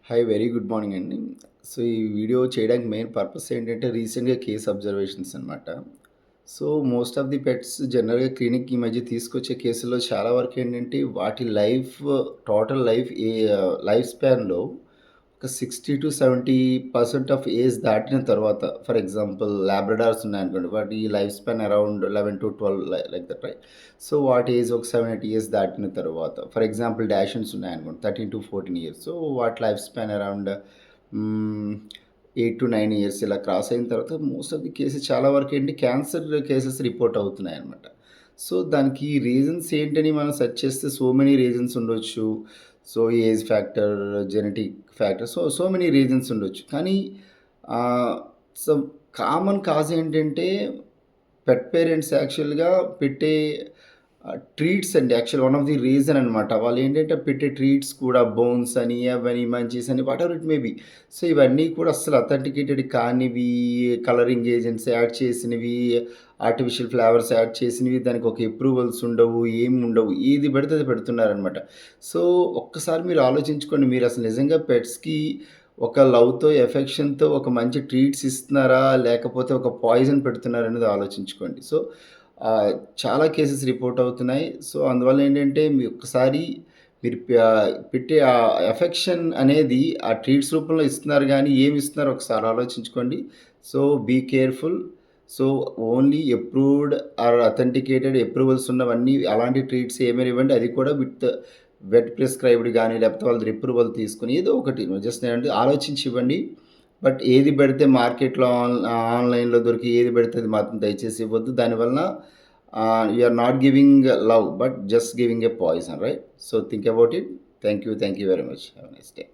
Hi. Very good morning అండి. So, ఈ video చేయడానికి మెయిన్ పర్పస్ ఏంటంటే, రీసెంట్‌గా కేస్ అబ్జర్వేషన్స్ అనమాట. So, most of the pets జనరల్‌గా క్లినిక్‌కి ఈ మధ్య తీసుకొచ్చే కేసుల్లో చాలా వరకు ఏంటంటే, వాటి టోటల్ లైఫ్ స్పాన్‌లో ఒక 60-70% ఆఫ్ ఏజ్ దాటిన తర్వాత, ఫర్ ఎగ్జాంపుల్ లాబ్రడార్స్ ఉన్నాయనుకోండి, వాటి life span around 11-12 like that, right? So, వాటి ఏజ్ ఒక 7, 8 ఇయర్స్ దాటిన తర్వాత, ఫర్ ఎగ్జాంపుల్ డాషన్స్ ఉన్నాయనుకోండి, 13-14 ఇయర్స్. సో, వాటి లైఫ్ స్పాన్ అరౌండ్ హ్మ్, 8-9 ఇయర్స్ ఇలా క్రాస్ అయిన తర్వాత మోస్ట్ ఆఫ్ ది కేసెస్ చాలా వరకు ఏంటి క్యాన్సర్ కేసెస్ రిపోర్ట్ అవుతున్నాయన్నమాట. సో, దానికి రీజన్స్ ఏంటని మనం సెర్చ్ చేస్తే సో మెనీ రీజన్స్ ఉండొచ్చు. So, age factor, genetic factor, so many reasons ఉండొచ్చు. కానీ ఆహ్, సో కామన్ కాజ్ ఏంటంటే పెట్ పేరెంట్స్ యాక్చువల్‌గా పెట్టే ట్రీట్స్ అండి. Actual one of the reason అనమాట. వాళ్ళేంటంటే పెట్టే ట్రీట్స్ కూడా బోన్స్ అని, అవని, మంచీస్ అని whatever it may be. So, ఇవన్నీ కూడా అస్సలు అథెంటికేటెడ్ కానివి, కలరింగ్ ఏజెంట్స్ యాడ్ చేసినవి, ఆర్టిఫిషియల్ ఫ్లేవర్స్ యాడ్ చేసినవి, దానికి ఒక అప్రూవల్స్ ఉండవు, ఏమి ఉండవు. ఏది పడితే అది పెడుతున్నారనమాట. సో, ఒక్కసారి మీరు ఆలోచించుకోండి. మీరసలు నిజంగా పెట్స్‌కి ఒక లవ్‌తో, ఎఫెక్షన్‌తో ఒక మంచి ట్రీట్స్ ఇస్తున్నారా? లేకపోతే ఒక పాయిజన్ పెడుతున్నారనేది ఆలోచించుకోండి. సో, ఆహ్, చాలా కేసెస్ రిపోర్ట్ అవుతున్నాయి. సో, అందువల్ల ఏంటంటే మీ ఒక్కసారి పెట్టే ఆ ఎఫెక్షన్ అనేది ఆ ట్రీట్స్ రూపంలో ఇస్తున్నారు గానీ, ఏమి ఇస్తున్నారో ఒకసారి ఆలోచించుకోండి. So, be careful. So, only approved or authenticated approvals ఉన్నవన్నీ అలాంటి ట్రీట్స్ ఏమైనా ఇవ్వండి. అది కూడా విత్ వెట్ ప్రిస్క్రైబ్డ్ గానీ, లేకపోతే వాళ్ళది అప్రూవల్ తీసుకొని ఏదో ఒకటి జస్ట్ ఏంటంటే ఆలోచించి ఇవ్వండి. బట్ ఏది పెడితే మార్కెట్‌లో ఆన్‌లైన్‌లో దొరికి ఏది పెడితే అది మాత్రం దయచేసి ఇవ్వద్దు. దానివలన you are not giving love but just giving a poison, right? So, think about it. Thank you. Thank you very much. Have a nice day.